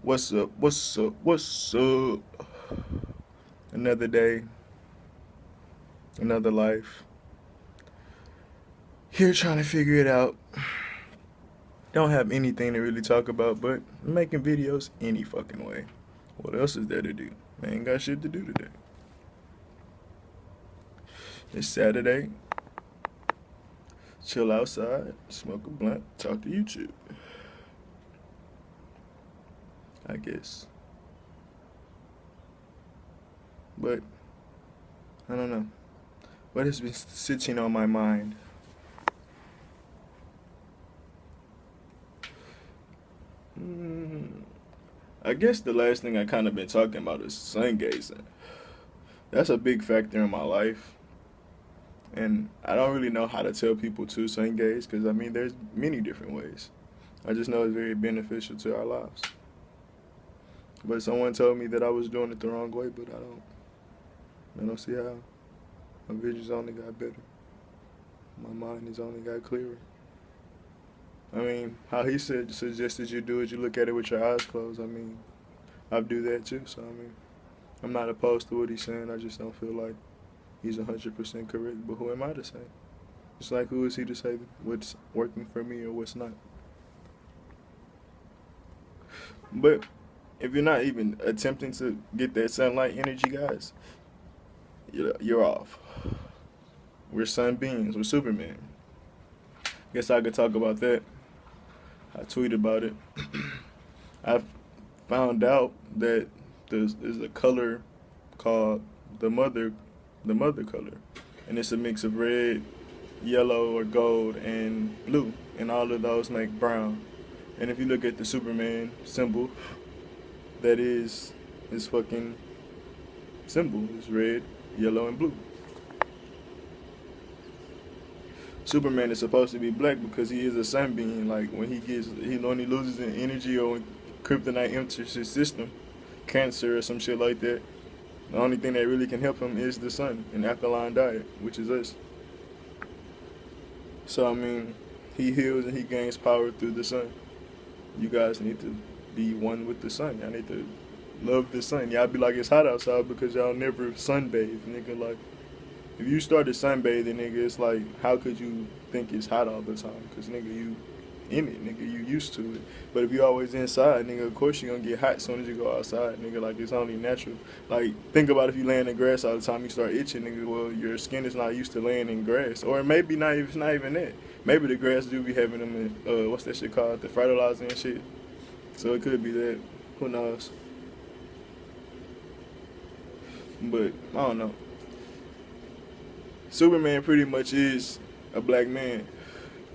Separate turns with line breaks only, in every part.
What's up? What's up? What's up? Another day, another life. Here trying to figure it out. Don't have anything to really talk about, but making videos any fucking way. What else is there to do? I ain't got shit to do today. It's Saturday. Chill outside, smoke a blunt, talk to YouTube. I guess. But, I don't know. What has been sitting on my mind? I guess the last thing I kind of been talking about is sun gazing. That's a big factor in my life. And I don't really know how to tell people to sun gaze because, I mean, there's many different ways. I just know it's very beneficial to our lives. But someone told me that I was doing it the wrong way, but I don't see how. My vision's only got better. My mind has only got clearer. I mean, how he suggested you do it, you look at it with your eyes closed. I mean, I do that too. So, I mean, I'm not opposed to what he's saying. I just don't feel like he's 100% correct. But who am I to say? It's like, who is he to say what's working for me or what's not? But if you're not even attempting to get that sunlight energy, guys, you're off. We're sun beings. We're Supermen. Guess I could talk about that. I tweet about it. I found out that there's a color called the mother color, and it's a mix of red, yellow, or gold, and blue, and all of those make brown. And if you look at the Superman symbol, that is his fucking symbol. It's red, yellow, and blue. Superman is supposed to be black because he is a sun being. Like when he only loses in energy or when kryptonite enters his system, cancer or some shit like that. The only thing that really can help him is the sun and alkaline diet, which is us. So I mean, he heals and he gains power through the sun. You guys need to be one with the sun. Y'all need to love the sun. Y'all be like it's hot outside because y'all never sunbathe, nigga. Like, if you started sunbathing, nigga, it's like, how could you think it's hot all the time? Because, nigga, you in it, nigga, you used to it. But if you always inside, nigga, of course you're going to get hot as soon as you go outside, nigga. Like, it's only natural. Like, think about if you lay in the grass all the time, you start itching, nigga. Well, your skin is not used to laying in grass. Or maybe not, it's not even that. Maybe the grass do be having them in, what's that shit called? The fertilizer and shit. So it could be that. Who knows? But, I don't know. Superman pretty much is a black man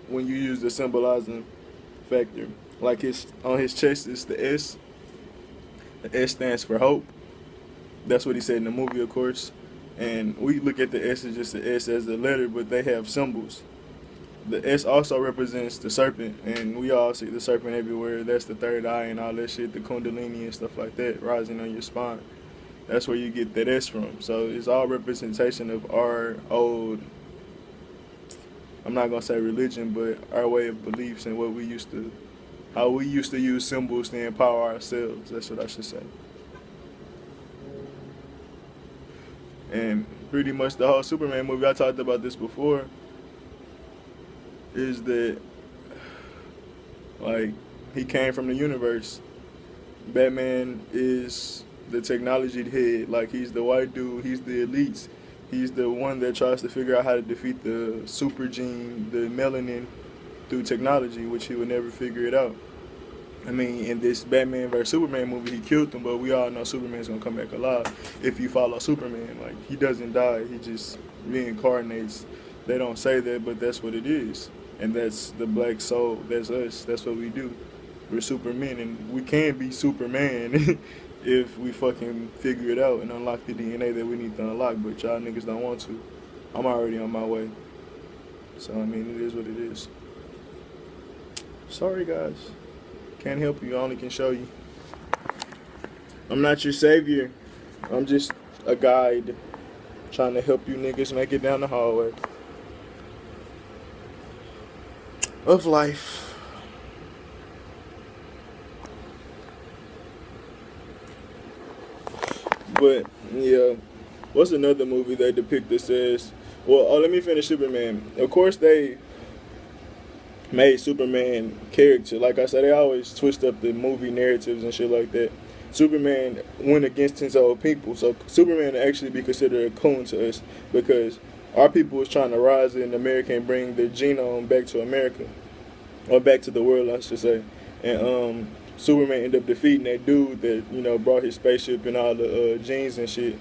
when you use the symbolizing factor. Like on his chest is the S. The S stands for hope. That's what he said in the movie, of course. And we look at the S as just the S as a letter, but they have symbols. The S also represents the serpent, and we all see the serpent everywhere. That's the third eye and all that shit, the kundalini and stuff like that, rising on your spine. That's where you get that S from. So it's all representation of our old, I'm not going to say religion, but our way of beliefs and how we used to use symbols to empower ourselves. That's what I should say. And pretty much the whole Superman movie, I talked about this before, is that, like, he came from the universe. Batman is the technology head. Like, he's the white dude, he's the elites, he's the one that tries to figure out how to defeat the super gene, the melanin, through technology, which he would never figure it out. I mean, in this Batman vs Superman movie, he killed them, but we all know Superman's gonna come back alive if you follow Superman. Like, he doesn't die, he just reincarnates. They don't say that, but that's what it is. And that's the black soul, that's us, that's what we do. We're Supermen, and we can be Superman if we fucking figure it out and unlock the DNA that we need to unlock, but y'all niggas don't want to. I'm already on my way. So, I mean, it is what it is. Sorry, guys. Can't help you, I only can show you. I'm not your savior. I'm just a guide trying to help you niggas make it down the hallway of life. But yeah, what's another movie they depict this as? Well, oh, let me finish Superman. Of course, they made Superman character. Like I said, they always twist up the movie narratives and shit like that. Superman went against his own people, so Superman actually be considered a coon to us because our people was trying to rise in America and bring their genome back to America, or back to the world, I should say. And Superman ended up defeating that dude that brought his spaceship and all the genes and shit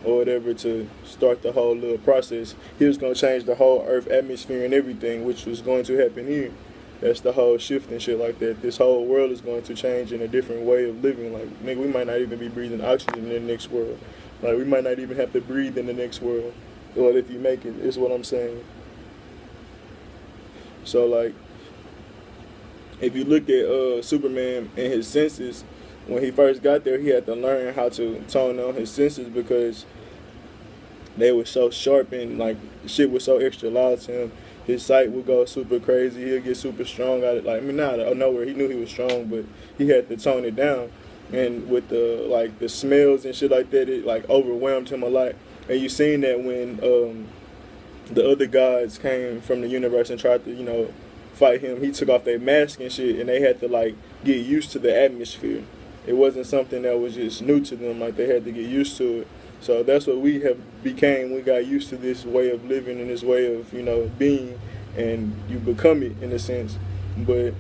or whatever to start the whole little process. He was gonna change the whole Earth atmosphere and everything, which was going to happen here. That's the whole shift and shit like that. This whole world is going to change in a different way of living. Like, nigga, we might not even be breathing oxygen in the next world. Like, we might not even have to breathe in the next world. Well, if you make it, is what I'm saying. So, like, if you look at Superman and his senses, when he first got there, he had to learn how to tone down his senses because they were so sharp and, like, shit was so extra loud to him. His sight would go super crazy. He'll get super strong out of it. Like, I mean, not out of nowhere. He knew he was strong, but he had to tone it down. And with the smells and shit like that, it like overwhelmed him a lot. And you seen that when the other gods came from the universe and tried to, fight him. He took off their mask and shit, and they had to like get used to the atmosphere. It wasn't something that was just new to them. Like, they had to get used to it. So that's what we have became. We got used to this way of living and this way of, being, and you become it in a sense. But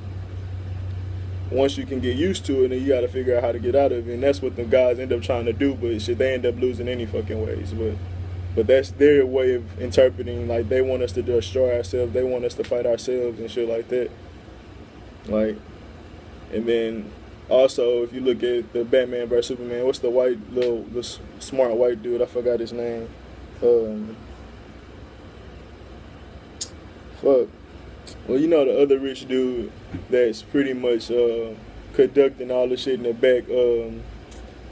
once you can get used to it, then you got to figure out how to get out of it. And that's what the guys end up trying to do, but shit, they end up losing any fucking ways. But that's their way of interpreting. Like, they want us to destroy ourselves. They want us to fight ourselves and shit like that. Like, and then also, if you look at the Batman vs Superman, what's the smart white dude? I forgot his name. Fuck. Well, the other rich dude that's pretty much conducting all the shit in the back.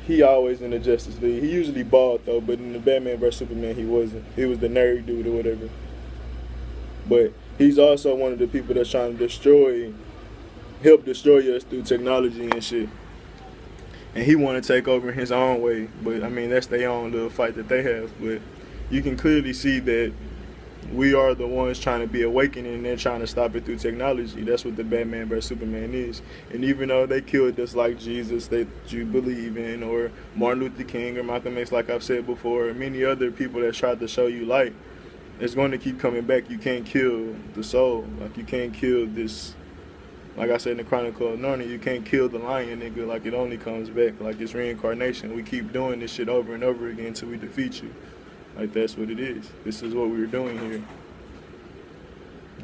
He always in the Justice League. He usually bald though, but in the Batman vs Superman, he wasn't. He was the nerd dude or whatever. But he's also one of the people that's trying to help destroy us through technology and shit. And he want to take over in his own way. But, I mean, that's their own little fight that they have. But you can clearly see that we are the ones trying to be awakening and they're trying to stop it through technology. That's what the Batman vs Superman is. And even though they killed us like Jesus that you believe in, or Martin Luther King or Malcolm X, like I've said before, or many other people that tried to show you light, it's going to keep coming back. You can't kill the soul. Like, you can't kill this. Like I said in the Chronicle of Narnia, you can't kill the lion, nigga. Like, it only comes back. Like, it's reincarnation. We keep doing this shit over and over again until we defeat you. Like, that's what it is. This is what we were doing here.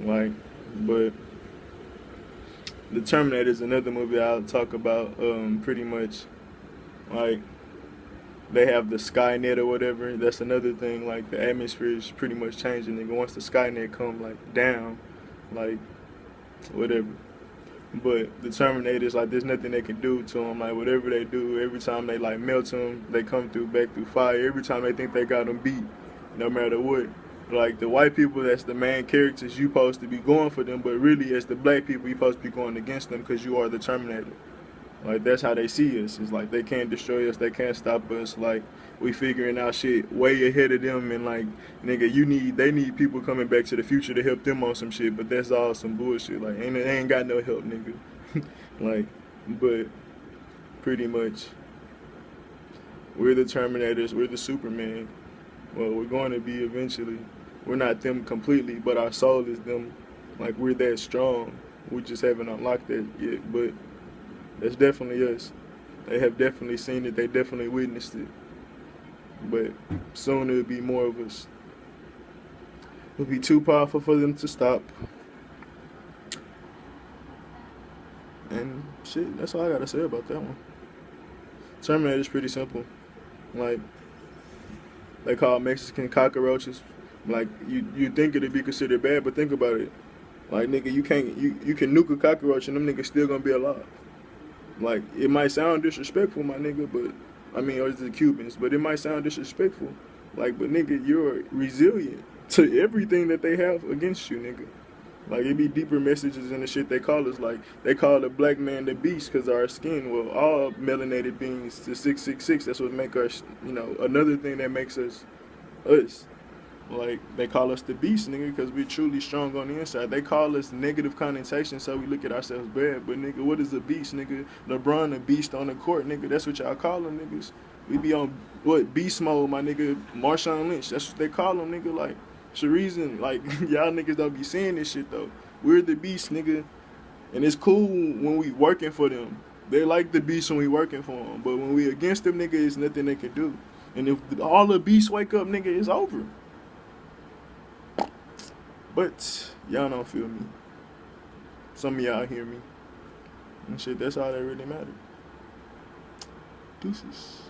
Like, but The Terminator is another movie I'll talk about pretty much. Like, they have the Skynet or whatever. That's another thing. Like, the atmosphere is pretty much changing, nigga. Once the Skynet come, like, down, like, whatever. But the Terminators, like, there's nothing they can do to them. Like, whatever they do, every time they, like, melt them, they come back through fire. Every time they think they got them beat, no matter what. Like, the white people, that's the main characters, you supposed to be going for them. But really, as the black people, you supposed to be going against them because you are the Terminator. Like, that's how they see us. It's like, they can't destroy us, they can't stop us. Like, we figuring out shit way ahead of them, and like, nigga, they need people coming back to the future to help them on some shit, but that's all some bullshit. Like, they ain't got no help, nigga. Like, but pretty much, we're the Terminators, we're the Superman. Well, we're going to be eventually. We're not them completely, but our soul is them. Like, we're that strong. We just haven't unlocked that yet, but that's definitely us. They have definitely seen it. They definitely witnessed it. But soon it'll be more of us. It'll be too powerful for them to stop. And shit, that's all I gotta say about that one. Terminator's pretty simple. Like, they call Mexican cockroaches. Like, you think it'd be considered bad, but think about it. Like, nigga, you can nuke a cockroach and them niggas still gonna be alive. Like, it might sound disrespectful, my nigga, but, I mean, or it's the Cubans, but it might sound disrespectful. Like, but nigga, you're resilient to everything that they have against you, nigga. Like, it be deeper messages in the shit they call us. Like, they call the black man the beast because of our skin. Well, all melanated beings, the 666, that's what make us, you know, another thing that makes us us. Like, they call us the beast, nigga, because we're truly strong on the inside. They call us negative connotation, so we look at ourselves bad. But, nigga, what is a beast, nigga? LeBron, a beast on the court, nigga. That's what y'all call them, niggas. We be on, what, beast mode, my nigga. Marshawn Lynch, that's what they call them, nigga. Like, it's the reason, like, y'all niggas don't be saying this shit, though. We're the beast, nigga. And it's cool when we working for them. They like the beast when we working for them. But when we against them, nigga, it's nothing they can do. And if all the beasts wake up, nigga, it's over. But y'all don't feel me. Some of y'all hear me. And shit, that's all that really matters. Deuces.